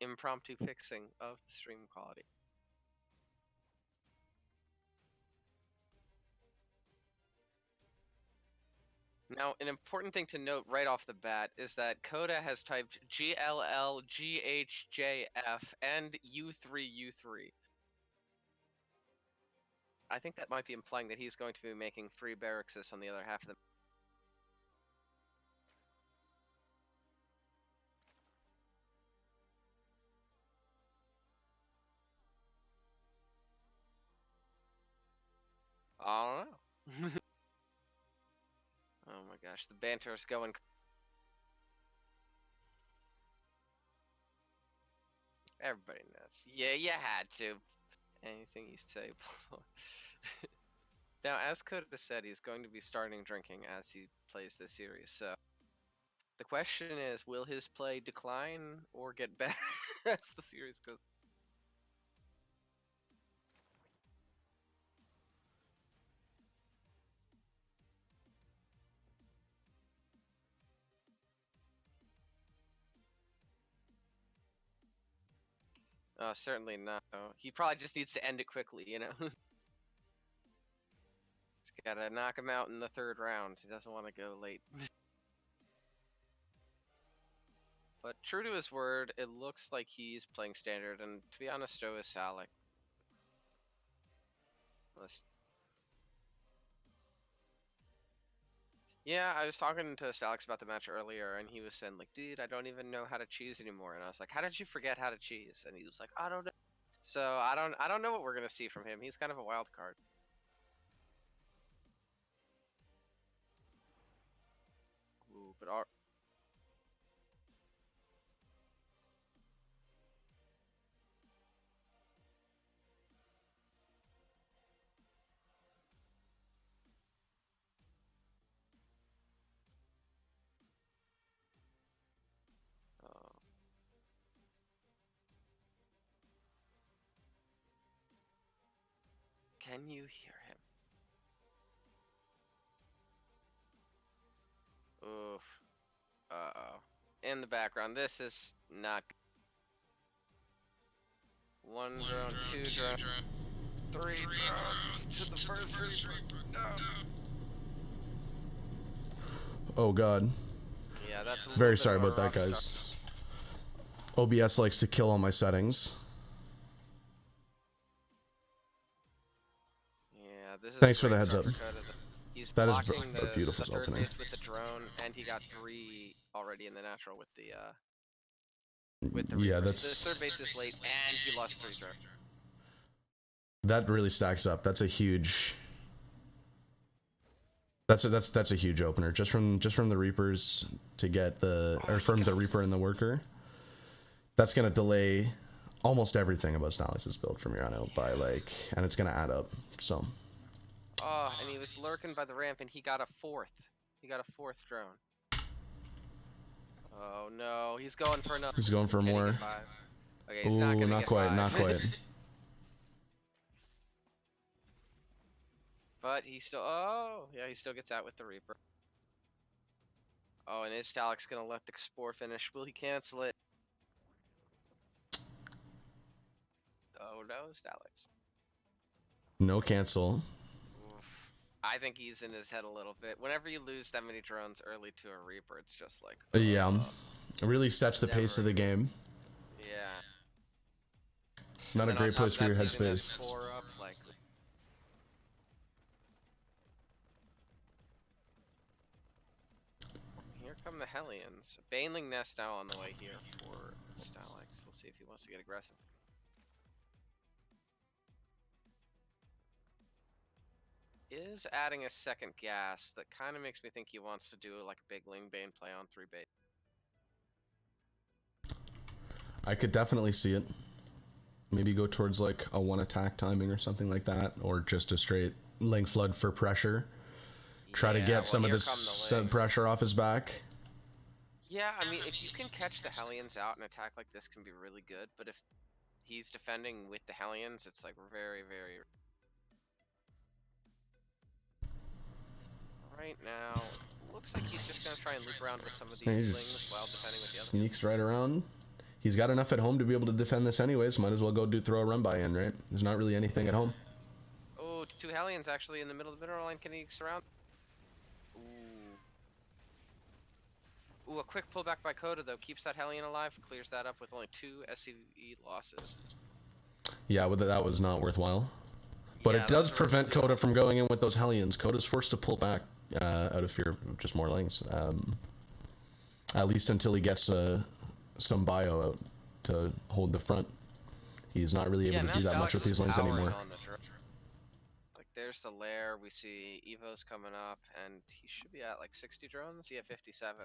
impromptu fixing of the stream quality. Now, an important thing to note right off the bat is that Koda has typed GLL, GHJF, and U3, U3. I think that might be implying that he's going to be making 3 barrackses on the other half of the... I don't know. Oh my gosh, the banter is going... Everybody knows. Yeah, you had to. Anything you say. Now, as Koda said, he's going to be starting drinking as he plays this series, so... The question is, will his play decline or get better as the series goes? Certainly not. He probably just needs to end it quickly, you know? He's gotta knock him out in the 3rd round. He doesn't want to go late. But true to his word, it looks like he's playing standard, and to be honest, so is Stalixx. Yeah, I was talking to Stalixx about the match earlier, and he was saying, like, dude, I don't even know how to cheese anymore. And I was like, how did you forget how to cheese? And he was like, I don't know. So I don't know what we're gonna see from him. He's kind of a wild card. Ooh, but our... Oh. Can you hear him? Oof. Uh-oh. In the background, this is not... 1 drone, 2 drone, 3 drones to the first Reaper. No! Oh god. Yeah, that's a very sorry about that, guys. OBS likes to kill all my settings. Yeah, this is... Thanks for the heads up. He's that is blocking a beautiful the 3rd opening. base with the drone, and he got 3 already in the natural with the yeah, Reapers. that's... The 3rd base is late, and he lost 3 drone. That really stacks up. That's a huge... That's a huge opener. Just from the Reapers to get the... or from the Reaper and the Worker. That's gonna delay almost everything about Stalixx's build from here on out by, like... And it's gonna add up, so... Oh, and he was lurking by the ramp, and he got a 4th. He got a 4th drone. Oh no, he's going for another. He's going for more. Okay, he's not gonna not get quite, 5. not quite. But he still... Oh, yeah, he still gets out with the Reaper. Oh, and is Stalixx gonna let the Spore finish? Will he cancel it? Oh no, Stalixx. No cancel. Oof. I think he's in his head a little bit. Whenever you lose that many drones early to a Reaper, it's just like... Yeah. It really sets the pace of the game. Yeah. Not a great place for your headspace. Up, like... Here come the Hellions. Baneling Nest now on the way here for Stalixx. We'll see if he wants to get aggressive. Is adding a 2nd gas. That kind of makes me think he wants to do like a big Ling Bane play on 3 base. I could definitely see it. Maybe go towards like a 1 attack timing or something like that, or just a straight Ling Flood for pressure. Try to get some of this pressure off his back. Yeah, I mean, if you can catch the Hellions out, an attack like this can be really good, but if he's defending with the Hellions, it's like very, very... Right now, looks like he's just going to try and loop around with some of these Lings while defending with the other. Sneaks right around. he's got enough at home to be able to defend this anyways. Might as well go throw a run by in, right? There's not really anything at home. Oh, 2 Hellions actually in the middle of the mineral line. Can he surround? Ooh. Ooh, a quick pullback by Koda though keeps that Hellion alive, clears that up with only 2 SCV losses. Yeah, that was not worthwhile. But yeah, it does prevent Koda from going in with those Hellions. Koda's forced to pull back out of fear of just more lanes. At least until he gets some bio out to hold the front. He's not really able to do that much with these lanes anymore. Like there's the lair, we see Evo's coming up, and he should be at like 60 drones. He had 57.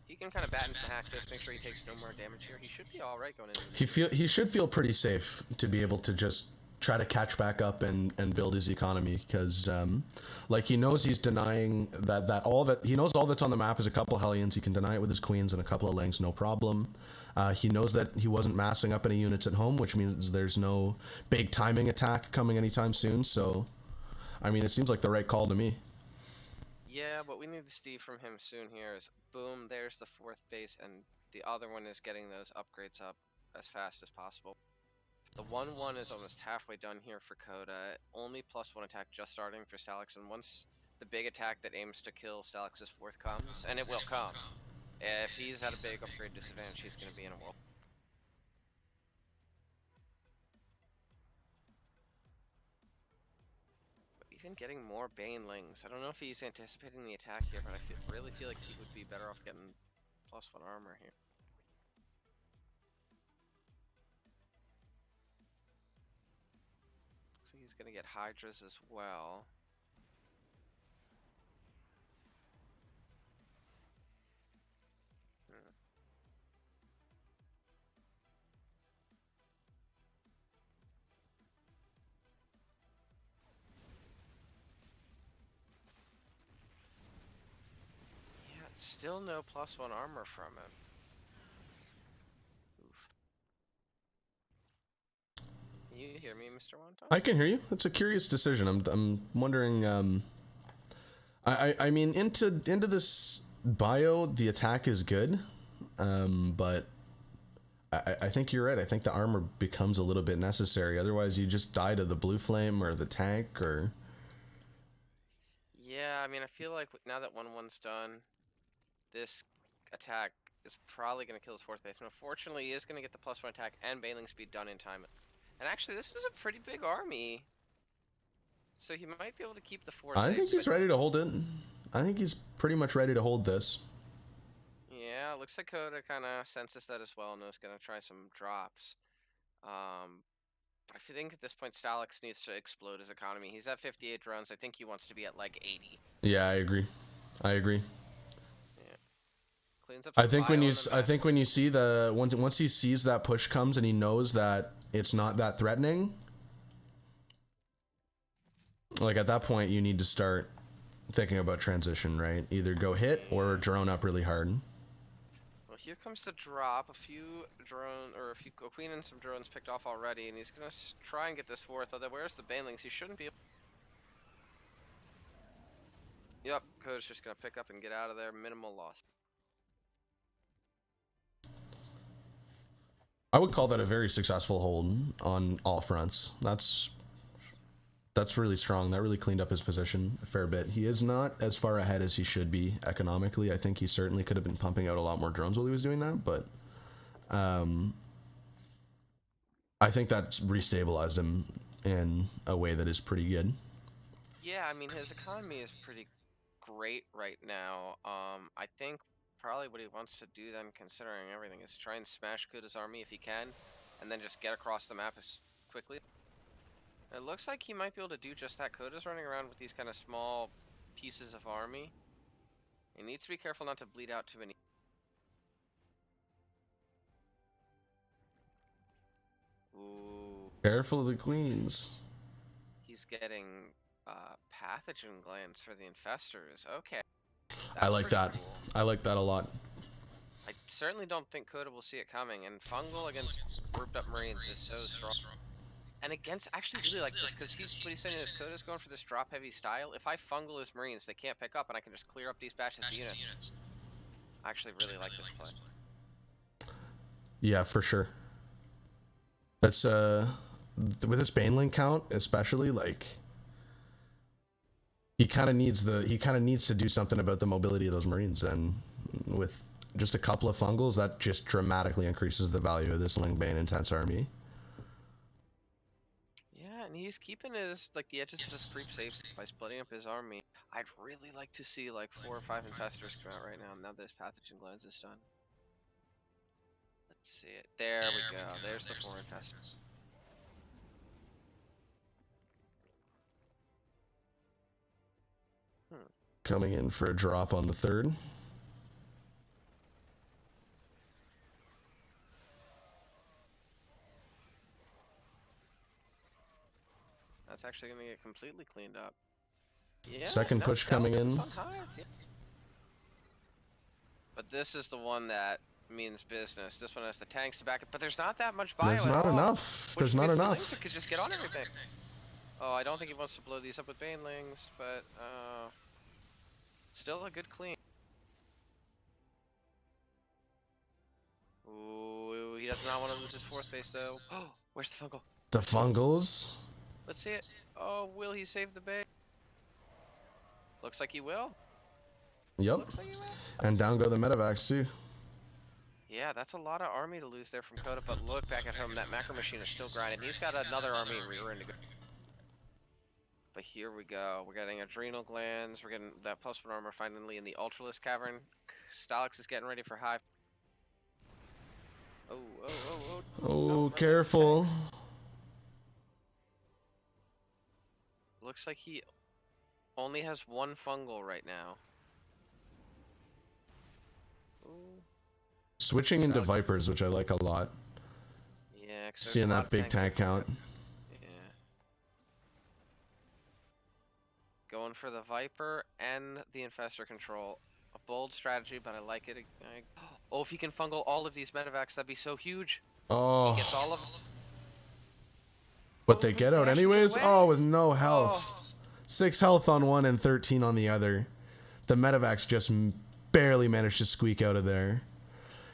He can kind of bat into the hatch, just make sure he takes no more damage here. He should be all right going into. He should feel pretty safe to be able to just try to catch back up and build his economy, because like he knows he's denying that all that he knows all that's on the map is a couple Hellions. He can deny it with his queens and a couple of lanes, no problem. He knows that he wasn't massing up any units at home, which means there's no big timing attack coming anytime soon. So, I mean, it seems like the right call to me. Yeah, what we need to see from him soon here is, boom, there's the 4th base, and the other one is getting those upgrades up as fast as possible. The 1-1 is almost halfway done here for Koda. Only +1 attack just starting for Stalixx, and once the big attack that aims to kill Stalixx's 4th comes, and it will come, if he's at a big upgrade disadvantage, he's going to be in a world. But even getting more Banelings, I don't know if he's anticipating the attack here, but I really feel like he would be better off getting +1 armor here. Looks like he's going to get Hydras as well. Still no +1 armor from him. Oof. Can you hear me, Mr. Wanton? I can hear you. It's a curious decision. I'm wondering. I mean, into this bio, the attack is good, but I think you're right. I think the armor becomes a little bit necessary. Otherwise, you just die to the blue flame or the tank or. Yeah, I mean, I feel like now that 1-1's done, this attack is probably going to kill his 4th base. And unfortunately, he is going to get the +1 attack and Baneling speed done in time. And actually, this is a pretty big army. So he might be able to keep the 4 safe. I think he's ready to hold it. I think he's pretty much ready to hold this. Yeah, looks like Koda kind of senses that as well and is going to try some drops. I think at this point, Stalixx needs to explode his economy. He's at 58 drones. I think he wants to be at like 80. Yeah, I agree. Cleans up I think when you see the once he sees that push comes and he knows that it's not that threatening, like at that point you need to start thinking about transition, right? Either go hit or drone up really hard. Well, here comes the drop. A queen and some drones picked off already, and he's gonna try and get this 4th. Although where's the Banelings? He shouldn't be. Yep, Koda's just gonna pick up and get out of there. Minimal loss. I would call that a very successful hold on all fronts. That's really strong. That really cleaned up his position a fair bit. He is not as far ahead as he should be economically. I think he certainly could have been pumping out a lot more drones while he was doing that, but I think that's restabilized him in a way that is pretty good. Yeah, I mean, his economy is pretty great right now. I think probably what he wants to do then, considering everything, is try and smash Koda's army if he can, and then just get across the map as quickly. It looks like he might be able to do just that. Koda's running around with these kind of small pieces of army. He needs to be careful not to bleed out too many. Ooh. Careful of the queens. He's getting pathogen glands for the infestors. Okay. I like that. Cool. I like that a lot. I certainly don't think Koda will see it coming, and Fungal against grouped up Marines is so strong. And against, actually really like this, because what he's saying is Koda's going for this drop heavy style. If I Fungal his Marines, they can't pick up, and I can just clear up these batches of units. I actually really like this play. Yeah, for sure. That's with this Baneling count, especially, like, he kind of needs to do something about the mobility of those Marines, and with just a couple of fungals, that just dramatically increases the value of this Ling Bane intense army. Yeah, and he's keeping his like the edges of his creep safe by splitting up his army. I'd really like to see like 4 or 5 infestors come out right now. Now that his pathogen glands is done. Let's see it. There we go. There's the 4 infestors. Coming in for a drop on the 3rd. That's actually gonna get completely cleaned up. Yeah, Second push coming in. Yeah. But this is the one that means business. This one has the tanks to back it, but there's not that much bio. There's not enough. There's not enough. Could just get on everything. Oh, I don't think he wants to blow these up with banelings, but still a good clean. Ooh, he does not want to lose his 4th base though. Oh, where's the fungal? The fungals. Let's see it. Oh, will he save the base? Looks like he will. Yep. Like he will. And down go the medevacs too. Yeah, that's a lot of army to lose there from Koda, but look back at home, that macro machine is still grinding. He's got another army rear end to go. But here we go. We're getting adrenal glands. We're getting that +1 armor finally in the Ultralisk Cavern. Stalixx is getting ready for high. Oh, careful. Looks like he only has 1 fungal right now. Ooh. Switching into Vipers, which I like a lot. Yeah, seeing that big tank count. Yeah. Going for the Viper and the Infestor control. A bold strategy, but I like it. Oh, if he can fungal all of these medevacs, that'd be so huge. Oh. He gets all of them. But they get out anyways? Oh, with no health. 6 health on one and 13 on the other. The medevacs just barely managed to squeak out of there.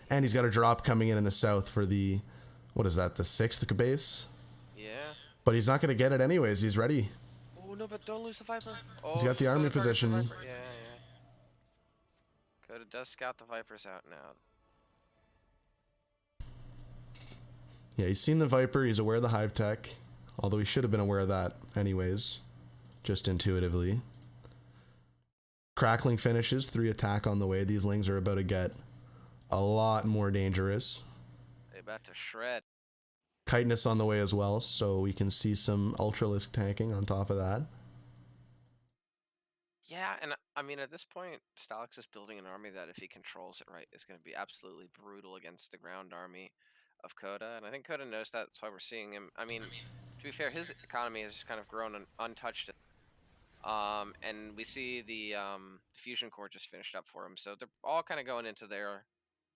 And he's got a drop coming in the south for the, what is that, the 6th base? Yeah. But he's not going to get it anyways. He's ready. Oh, no, but don't lose the Viper. Oh, he's got the army position. Yeah, yeah. Koda does scout the Vipers out now. Yeah, he's seen the Viper. He's aware of the Hive Tech. Although he should have been aware of that anyways. Just intuitively. Crackling finishes. 3 attack on the way. These Lings are about to get a lot more dangerous. They're about to shred. Chitinous on the way as well, so we can see some Ultralisk tanking on top of that. Yeah, and I mean, at this point, Stalixx is building an army that, if he controls it right, is going to be absolutely brutal against the ground army of Koda. And I think Koda knows that. That's why we're seeing him. I mean, to be fair, his economy has kind of grown untouched. And we see the fusion core just finished up for him. So they're all kind of going into their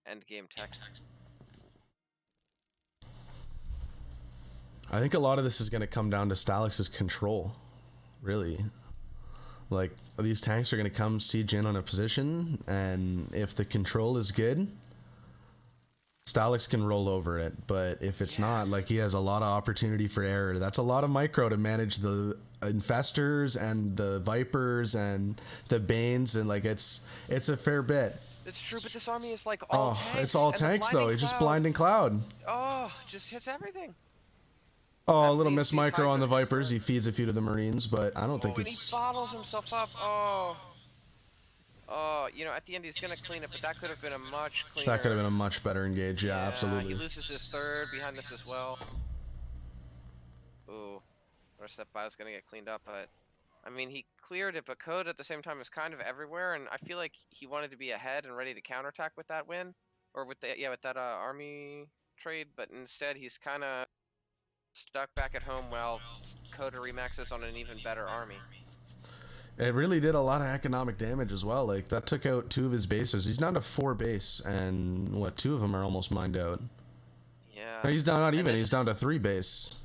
end game tech. I think a lot of this is going to come down to Stalixx's control, really. Like, these tanks are going to come siege in on a position, and if the control is good, Stalixx can roll over it. But if it's not, like, he has a lot of opportunity for error. That's a lot of micro to manage the infestors and the Vipers and the Banes, and like it's a fair bit. It's true, but this army is like all tanks. It's all tanks though. It's just blinding cloud. Oh, just hits everything. Oh, a little miss micro on the Vipers. He feeds a few to the Marines, but I don't think it's. And he bottles himself up. Oh. Oh, you know, at the end he's gonna clean it, but that could have been a much cleaner. That could have been a much better engage. Yeah, absolutely. He loses his 3rd behind this as well. Ooh, the rest of that bio's gonna get cleaned up, but I mean, he cleared it, but Koda at the same time is kind of everywhere, and I feel like he wanted to be ahead and ready to counterattack with that win, or with the with that army trade, but instead he's kind of stuck back at home while Koda remaxes on an even better army. It really did a lot of economic damage as well. Like, that took out 2 of his bases. He's down to 4 base, and what, 2 of them are almost mined out. Yeah. No, he's down, not even. He's down to 3 base.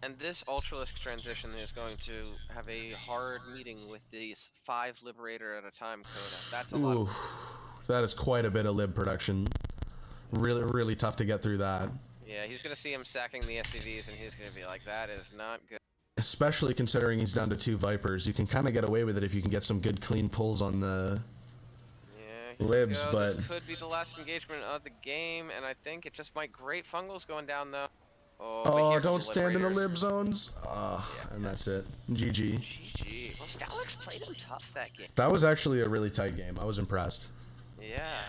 And this Ultralisk transition is going to have a hard meeting with these 5 Liberator at a time Koda. That's a lot. That is quite a bit of lib production. Really tough to get through that. Yeah, he's gonna see him stacking the SCVs, and he's gonna be like, "That is not good." Especially considering he's down to 2 Vipers. You can kind of get away with it if you can get some good clean pulls on the libs, but this could be the last engagement of the game, and I think it just might grate. Fungal's going down though. Oh, don't stand in the lib zones. And that's it. GG. GG. Well, Stalixx played him tough that game. That was actually a really tight game. I was impressed. Yeah.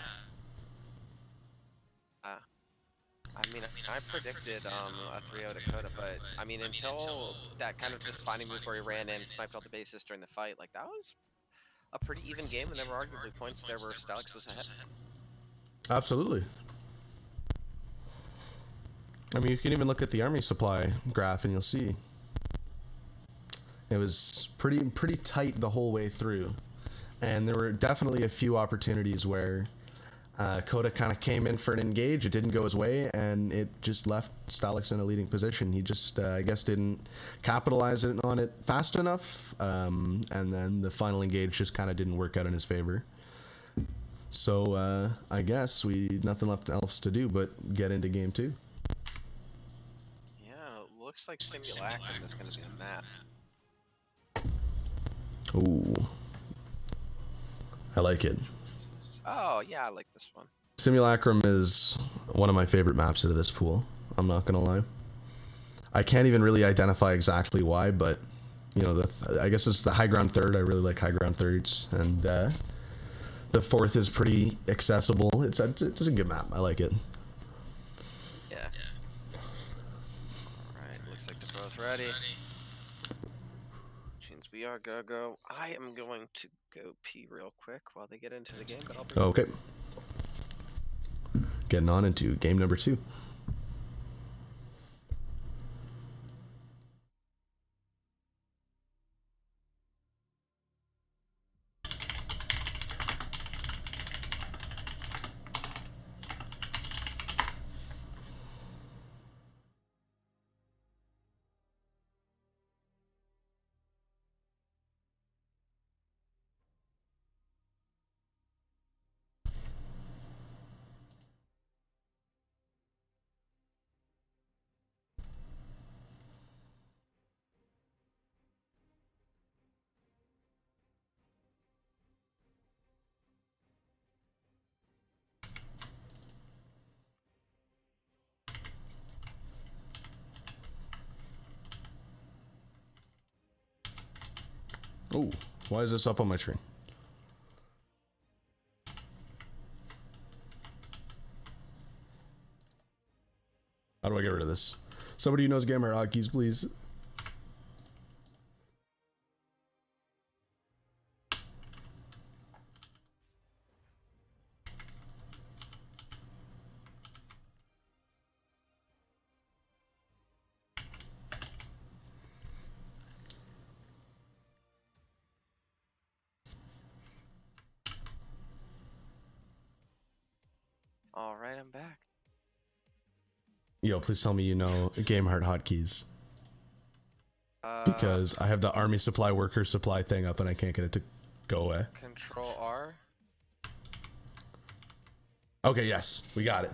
I mean, I predicted a 3-0 to Koda, but I mean, until that kind of just finding move where he ran in, sniped all the bases during the fight, like that was a pretty even game, and there were arguably points there where Stalixx was ahead. Absolutely. I mean, you can even look at the army supply graph, and you'll see it was pretty tight the whole way through, and there were definitely a few opportunities where Koda kind of came in for an engage. It didn't go his way, and it just left Stalixx in a leading position. He just, I guess, didn't capitalize on it fast enough, and then the final engage just kind of didn't work out in his favor. So I guess nothing left else to do but get into game 2. Yeah, it looks like Simulacrum is going to be a map. Ooh, I like it. Oh, yeah, I like this one. Simulacrum is one of my favorite maps out of this pool. I'm not gonna lie. I can't even really identify exactly why, but you know, I guess it's the high ground third. I really like high ground thirds, and the fourth is pretty accessible. It's a good map. I like it. Yeah. All right, looks like they're both ready. We are go. I am going to go pee real quick while they get into the game, but I'll be okay. Getting on into game number 2. Oh, why is this up on my screen? How do I get rid of this? Somebody who knows gamer hotkeys, please. all right. I'm back. Yo, please tell me you know GameHeart hotkeys. Because I have the army supply worker supply thing up and I can't get it to go away. Control R. Okay, yes, we got it.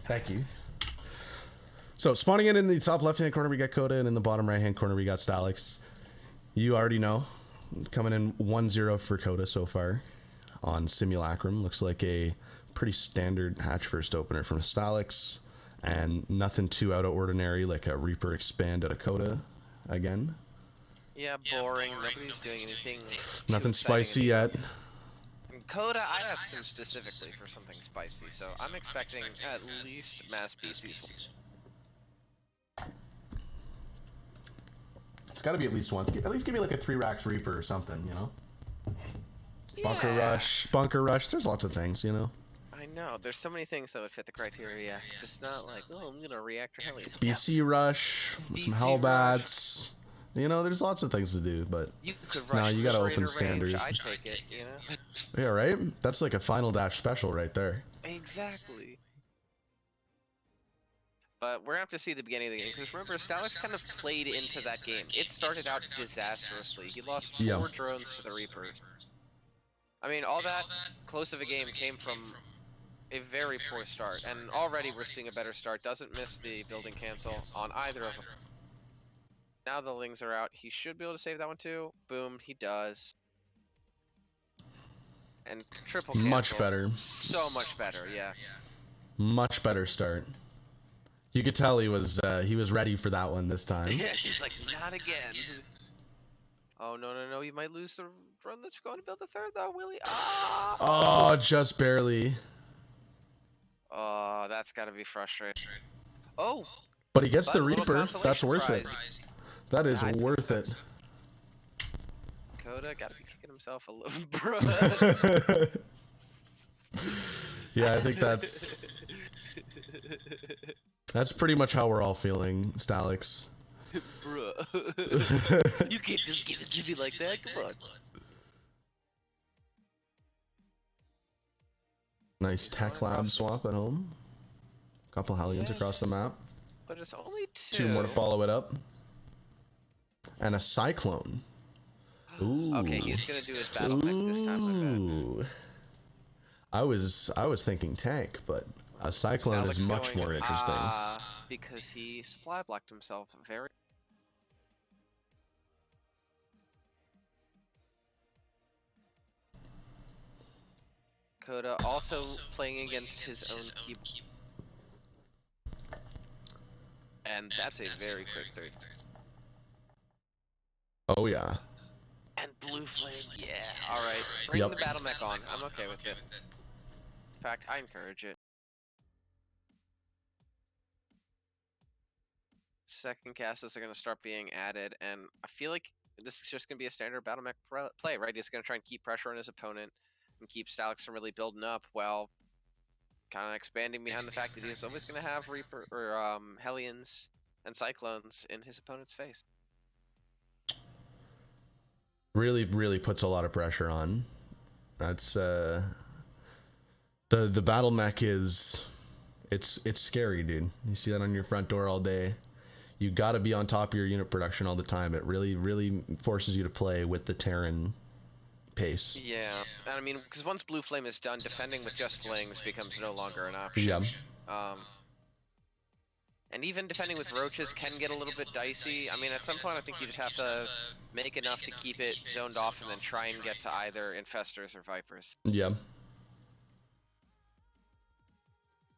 Thank you. So spawning in the top left-hand corner, we got Koda, and in the bottom right-hand corner, we got Stalixx. You already know, coming in 1-0 for Koda so far on Simulacrum. Looks like a pretty standard hatch first opener from Stalixx, and nothing too out of ordinary, like a Reaper expand out of Koda again. Yeah, boring. Nobody's doing anything. Nothing spicy yet. Koda, I asked him specifically for something spicy, so I'm expecting at least mass species. It's got to be at least one. At least give me like a 3 racks Reaper or something, you know? Yeah. Bunker rush. There's lots of things, you know? I know. There's so many things that would fit the criteria. Just not like, oh, I'm gonna reactor heli. BC rush, some Hellbats. You know, there's lots of things to do, but you could rush. No, you gotta open range, standards. I take it, you know. Yeah, right. That's like a final dash special right there. Exactly. But we're gonna have to see the beginning of the game, because remember, Stalixx kind of played into that game. It started out disastrously. He lost 4 drones to the Reapers. I mean, all that close of a game came from a very poor start, and already we're seeing a better start. Doesn't miss the building cancel on either of them. Now the Lings are out. He should be able to save that one too. Boom, he does. And triple cancel. Much better. So much better, yeah. Much better start. You could tell he was ready for that one this time. Yeah, he's like, not again. Oh, no, you might lose the run that's going to build the third, though, Willie. Ah! Oh, just barely. Oh, that's got to be frustrating. Oh! But he gets the Reaper. That's worth prize. it. That is worth it. Koda got to be kicking himself a little, bro. Yeah, I think that's pretty much how we're all feeling, Stalixx. Bruh. You can't just give it to me like that. Come on. Nice tech lab swap at home. Couple Hellions across the map. But it's only two more to follow it up. And a Cyclone. Ooh. Okay, he's gonna do his battle mech this time. I was thinking tank, but a Cyclone Stalixx is much more interesting. Because he supply blocked himself very. Koda also playing against his own keyboard. And that's a very quick third. Oh yeah. And blue flame, yeah. Alright, bring the battle mech on. I'm okay with it. In fact, I encourage it. Second casters are going to start being added, and I feel like this is just going to be a standard battle mech play, right? He's going to try and keep pressure on his opponent and keep Stalixx from really building up while kind of expanding behind the fact that he's always going to have Reaper or Hellions and Cyclones in his opponent's face. Really puts a lot of pressure on. That's the battle mech is it's scary, dude. You see that on your front door all day. You got to be on top of your unit production all the time. It really forces you to play with the Terran pace. Yeah, and I mean, because once Blue Flame is done, defending with just Flings becomes no longer an option. Yeah. And even defending with Roaches can get a little bit dicey. I mean, at some point, I think you just have to make enough to keep it zoned off and then try and get to either Infestors or Vipers. Yeah.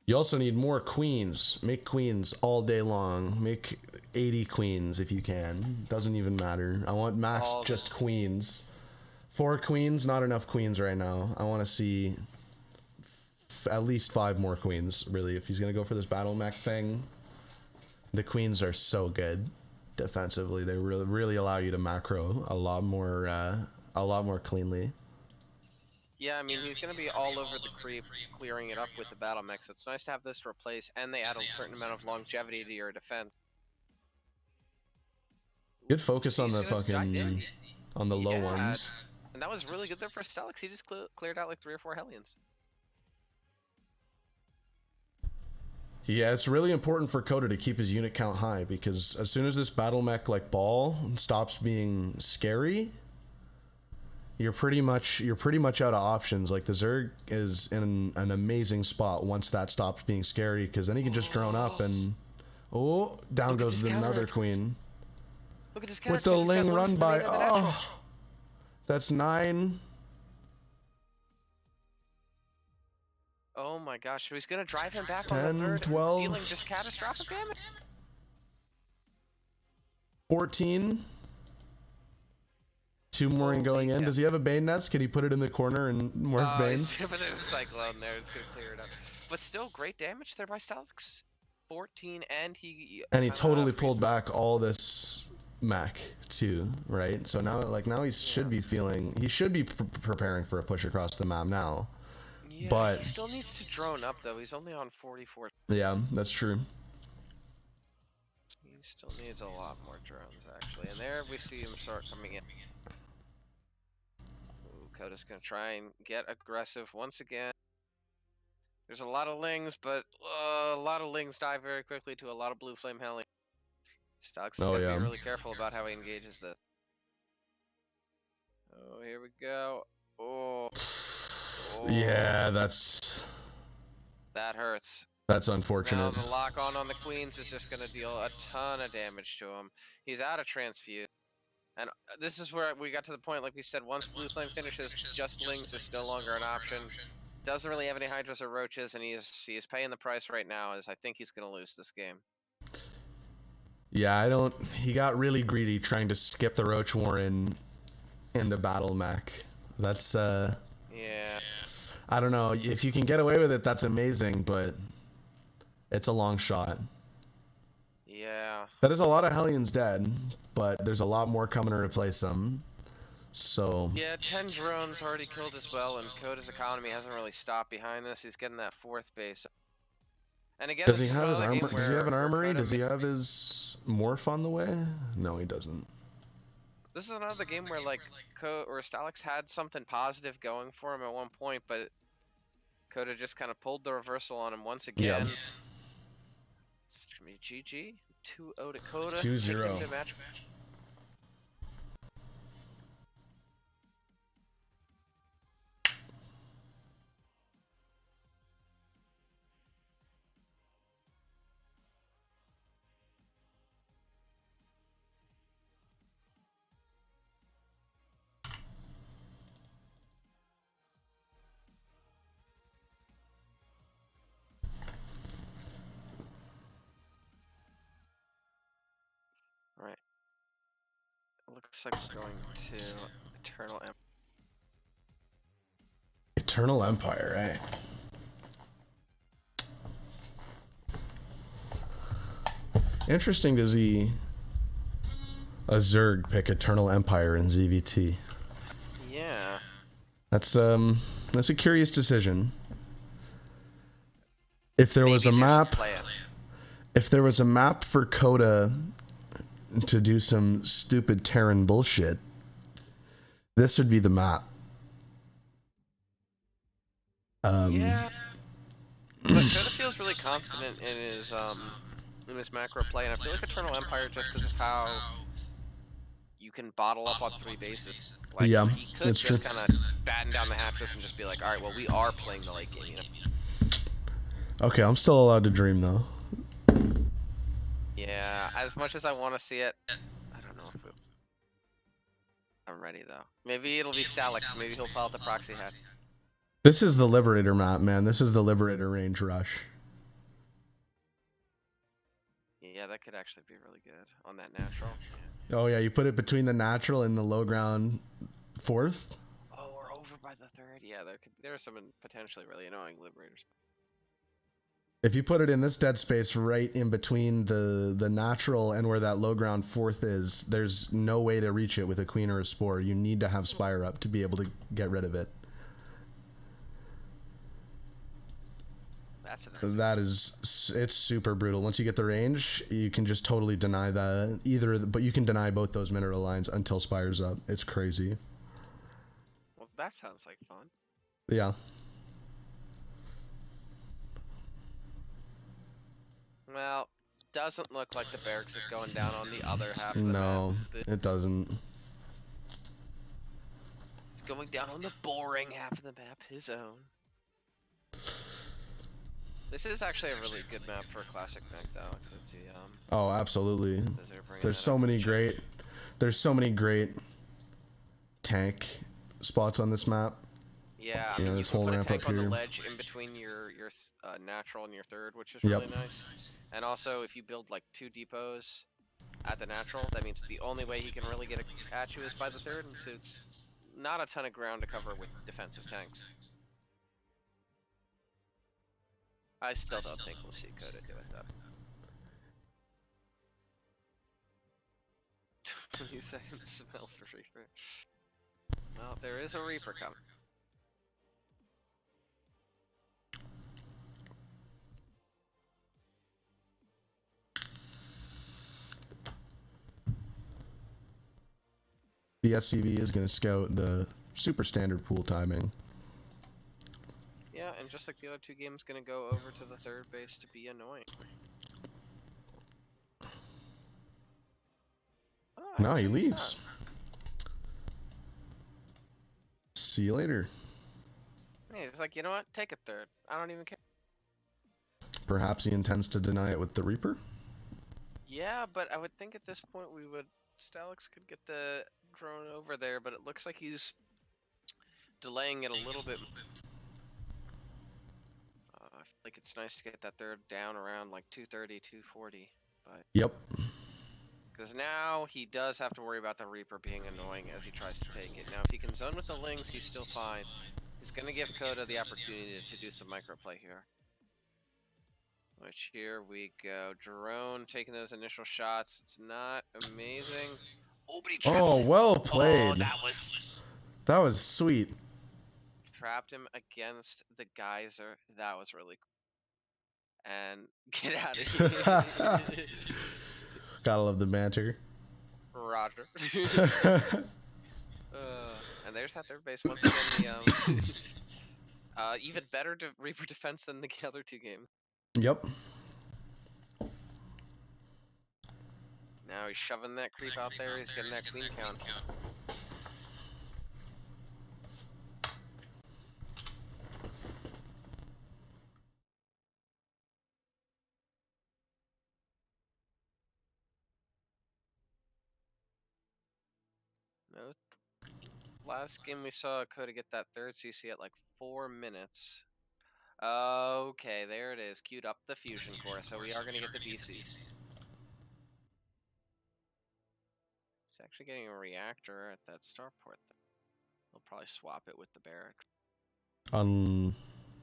You also need more queens. Make queens all day long. Make 80 queens if you can. Doesn't even matter. I want max just queens. 4 queens, not enough queens right now. I want to see at least 5 more queens, really, if he's going to go for this battle mech thing. The queens are so good defensively. They really allow you to macro a lot more cleanly. Yeah, I mean, he's going to be all over the creep, clearing it up with the battle mech, so it's nice to have this to replace, and they add a certain amount of longevity to your defense. Good focus on the fucking on the low ones. And that was really good there for Stalixx. He just cleared out like 3 or 4 Hellions. Yeah, it's really important for Koda to keep his unit count high, because as soon as this battle mech like ball stops being scary, you're pretty much out of options. Like the Zerg is in an amazing spot once that stops being scary, because then he can just drone up and down goes another queen. Look at this with the Ling run by. Oh, that's 9. Oh my gosh, so he's gonna drive him back 10, on the third, 12, dealing just catastrophic damage. 14. 2 more and going in. Does he have a Bane nest? Can he put it in the corner and morph Banes? But there's a Cyclone there. It's gonna clear it up. But still, great damage there by Stalixx. 14, and he totally pulled back all this mech too, right? So now, now he should be feeling. He should be preparing for a push across the map now. Yeah, but he still needs to drone up though. He's only on 44. Yeah, that's true. He still needs a lot more drones actually, and there we see him start coming in. Ooh, Koda's gonna try and get aggressive once again. There's a lot of Lings, but a lot of Lings die very quickly to a lot of Blue Flame Hellion. Stalixx is gonna be really careful about how he engages this. Oh, here we go. Oh. Yeah, that's That hurts. That's Now unfortunate. the lock on the queens is just going to deal a ton of damage to him. He's out of transfuse. And this is where we got to the point, like we said, once Blue Flame finishes, just Lings is no longer an option. Doesn't really have any Hydras or Roaches, and he is paying the price right now, as I think he's going to lose this game. Yeah, he got really greedy trying to skip the Roach War in the battle mech. That's, Yeah. I don't know. If you can get away with it, that's amazing, but it's a long shot. Yeah. That is a lot of Hellions dead, but there's a lot more coming to replace them. So... Yeah, 10 drones already killed as well, and Koda's economy hasn't really stopped behind this. He's getting that 4th base. And again, does this he is have his another armor? game Does he have an where armory? Koda Does he have his morph on the way? No, he doesn't. This is another game where, like, Stalixx had something positive going for him at one point, but Koda just kind of pulled the reversal on him once again. Yeah. It's gonna be GG. 2-0 to Koda. 2-0. To match. Alright. It looks like we're going to Eternal Empire. Eternal Empire, eh? Interesting to see a Zerg pick Eternal Empire in ZVT. Yeah. That's a curious decision. If there was a map, if there was a map for Koda to do some stupid Terran bullshit, this would be the map. Yeah. But Koda feels really confident in his macro play, and I feel like Eternal Empire, just because of how you can bottle up on 3 bases. Like, yeah, he could just kind of batten down the hatches and just be like, all right, well, we are playing the late game, you know? Okay, I'm still allowed to dream, though. Yeah, as much as I want to see it, I don't know if I'm ready, though. Maybe it'll be Stalixx. Maybe he'll pull out the proxy hack. This is the Liberator map, man. This is the Liberator range rush. Yeah, that could actually be really good on that natural. Yeah. Oh yeah, you put it between the natural and the low ground 4th. Oh, we're over by the 3rd. Yeah, there are some potentially really annoying Liberators. If you put it in this dead space right in between the natural and where that low ground 4th is, there's no way to reach it with a queen or a spore. You need to have Spire up to be able to get rid of it. That is, it's super brutal. Once you get the range, you can just totally deny that but you can deny both those mineral lines until Spire's up. It's crazy. Well, that sounds like fun. Yeah. Well, doesn't look like the barracks is going down on the other half of the No, map. it doesn't. It's going down on the boring half of the map, his own. This is actually a really good map for a classic mech, though. It's the, oh, absolutely. There's so many great tank spots on this map. Yeah, I mean, you can put a tank on the ledge in between your natural and your 3rd, which is really nice. And also, if you build like 2 depots at the natural, that means the only way he can really get at you is by the 3rd, and so it's not a ton of ground to cover with defensive tanks. I still don't think we'll see Koda do it, though. You say it smells a Reaper. Well, there is a Reaper coming. The SCV is going to scout the super standard pool timing. Yeah, and just like the other 2 games, gonna go over to the 3rd base to be annoying. Oh, no, he leaves. See you later. Hey, it's like, you know what? Take a 3rd. I don't even care. perhaps he intends to deny it with the Reaper. Yeah, but I would think at this point Stalixx could get the drone over there, but it looks like he's delaying it a little bit. I feel like it's nice to get that third down around like 230, 240, but Yep. because now he does have to worry about the Reaper being annoying as he tries to take it. Now, if he can zone with the Lings, he's still fine. He's going to give Koda the opportunity to do some microplay here. Which, here we go. Drone taking those initial shots. It's not amazing. Oh, but he trapped him. Well played. Oh, that was sweet. Trapped him against the geyser. That was really cool. And get out of here. Gotta love the banter. Roger. And there's that third base once again. The even better Reaper defense than the other two games. Yep. Now he's shoving that creep out there. He's getting that queen count. No. Last game we saw Koda get that third CC at like 4 minutes. Okay, there it is. Queued up the fusion core, so we are going to get the BC. It's actually getting a reactor at that starport. They'll probably swap it with the barracks.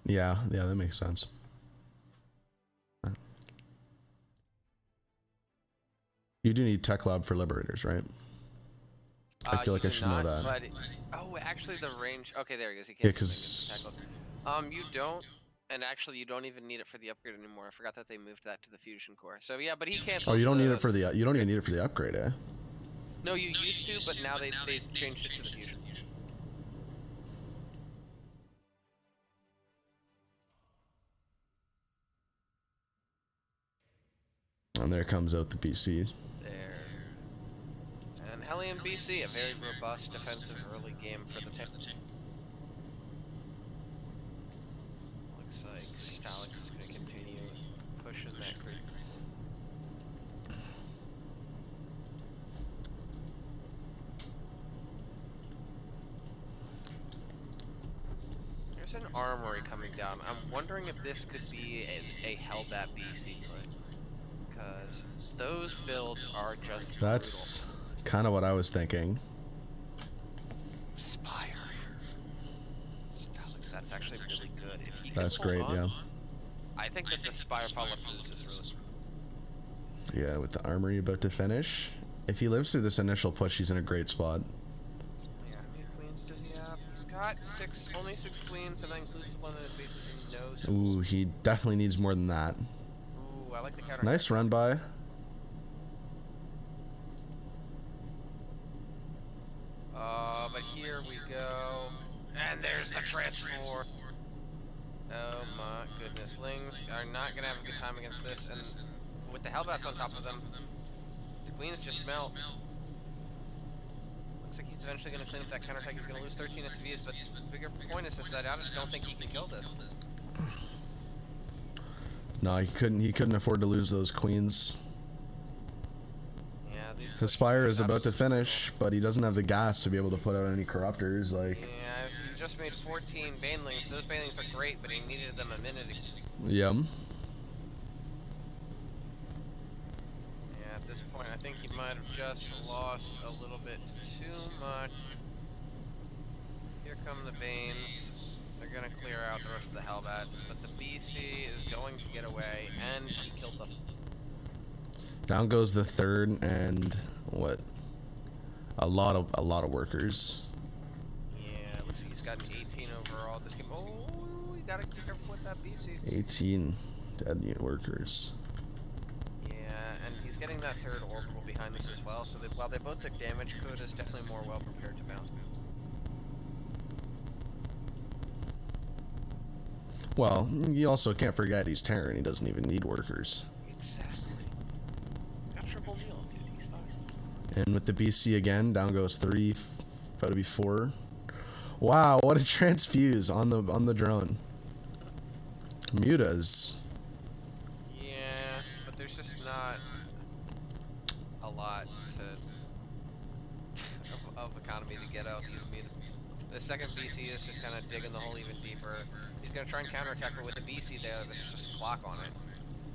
Yeah, that makes sense. You do need Tech Lab for Liberators, right? I feel like I should know that. But oh, actually, the range. Okay, there he goes. He can't. Yeah, because you don't, and actually, you don't even need it for the upgrade anymore. I forgot that they moved that to the fusion core. So yeah, but he can't. Oh, you don't need it for the. You don't even need it for the upgrade, eh? No, you used to, but now they changed it to the fusion. And there comes out the BC. And Hellion BC, a very robust defensive early game for the team. Looks like Stalixx is going to continue pushing that creep. There's an armory coming down. I'm wondering if this could be a Hellbat BC play. Because those builds are just That's kind of what I was thinking. Spire. Stalixx, that's actually really good. If he That's can pull great, on, yeah. I think that the Spire follow-up to this is really... Yeah, with the armory about to finish. If he lives through this initial push, he's in a great spot. Yeah, how many queens does he have? He's got only 6 queens, and that includes the one that his bases in no schools. Ooh, he definitely needs more than that. Ooh, I like the counter. Nice run by. But here we go. And there's the transfer. Oh my goodness. Lings are not going to have a good time against this. And with the Hellbats on top of them, the queens just melt. Looks like he's eventually going to clean up that counterattack. He's going to lose 13 SVs, but the bigger point is that I just don't think he can kill this. No, he couldn't afford to lose those queens. His Spire is about to finish, but he doesn't have the gas to be able to put out any corruptors, like... Yeah, so he just made 14 Banelings. Those Banelings are great, but he needed them a minute ago. Yep. Yeah, at this point, I think he might have just lost a little bit too much. Here come the Banes. They're gonna clear out the rest of the Hellbats, but the BC is going to get away, and she killed them. Down goes the third, and what? A lot of workers. Yeah, looks like he's got an 18 overall. This game. Oh, you gotta be careful with that BC. 18 dead workers. Yeah, and he's getting that third orbital behind this as well. So while they both took damage, Koda's definitely more well prepared to bounce. Well, you also can't forget he's Terran. He doesn't even need workers. Exactly. He's got triple meal, dude. He's fine. And with the BC again, down goes 3, about to be 4. Wow, what a transfuse on the drone. Mutas a lot to of economy to get out these meters. The second BC is just kind of digging the hole even deeper. He's gonna try and counterattack, but with the BC there, there's just a clock on it.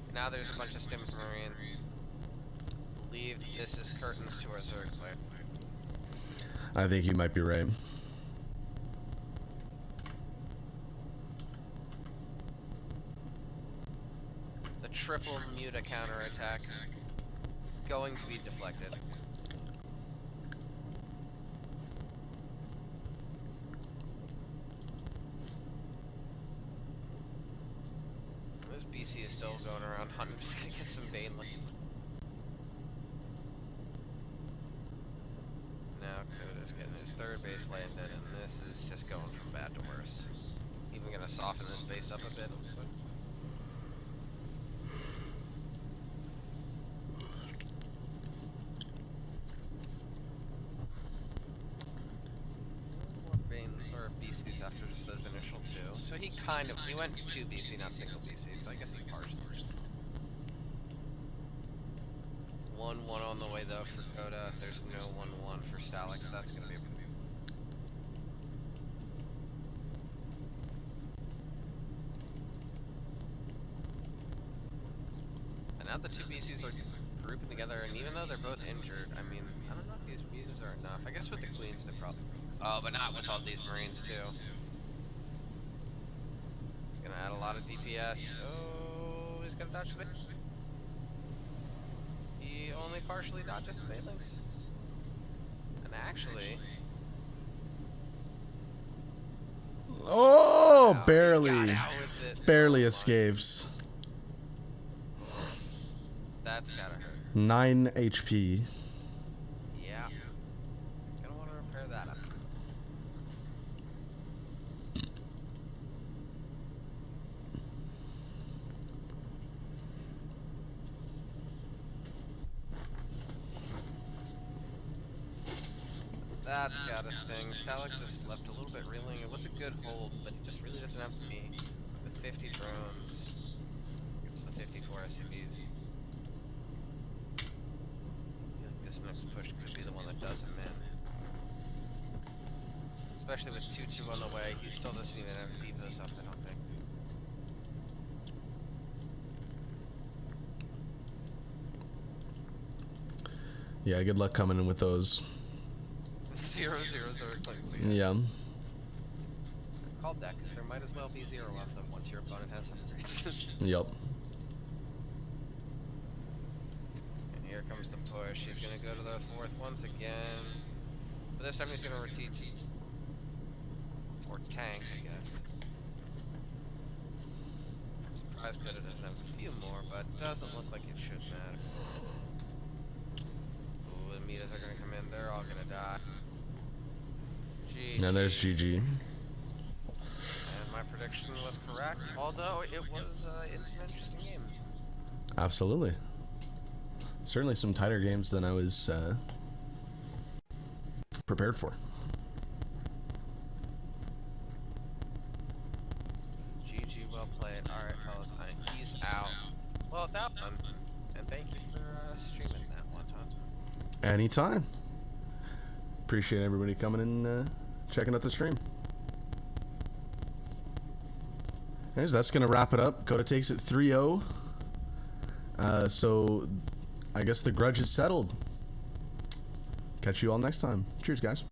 And now there's a bunch of stims marine. I believe this is curtains to our Zerg player. I think you might be right. The triple Muta counterattack going to be deflected. This BC is still going around hunting, just gonna get some Baneland. Now Koda's getting his third base landed, and this is just going from bad to worse. Even gonna soften this base up a bit. Or BCs after just those initial two. So he went 2 BC, not single BC, so I guess he partially. 1-1 on the way though for Koda. If there's no 1-1 for Stalixx, that's gonna be. And now the 2 BCs are grouping together, and even though they're both injured, I mean, I don't know if these muses are enough. I guess with the queens they probably. Oh, but not with all these marines too. It's gonna add a lot of DPS. Oh, he's gonna dodge the. He only partially dodges the Banelinks. And actually. Oh, Wow, barely. Barely escapes. That's gotta hurt. 9 HP. Yeah. Gonna want to repair that up. That's gotta sting. Stalixx just left a little bit reeling. It was a good hold, but he just really doesn't have to be. With 50 drones, it's the 54 SCVs. I feel like this next push could be the one that does him in. Especially with 2-2 on the way, he still doesn't even have Vivos up, I don't think. Yeah, good luck coming in with those. 0-0 Zerg. Yeah. I called that because there might as well be 0 off them once your opponent has upgrades. Yep. And here comes the push. He's gonna go to the 4th once again. But this time he's gonna rotate. Or tank, I guess. Surprised Koda doesn't have a few more, but doesn't look like it should matter. Ooh, the Mitas are gonna come in. They're all gonna die. GG. And there's GG. And my prediction was correct, although it was it's an interesting game. Absolutely. Certainly some tighter games than I was prepared for. GG, well played. Alright, fellas, he's out. Well, that one. And thank you for streaming that one time. Anytime. Appreciate everybody coming in, checking out the stream. Anyways, that's going to wrap it up. Koda takes it 3-0. So I guess the grudge is settled. Catch you all next time. Cheers, guys.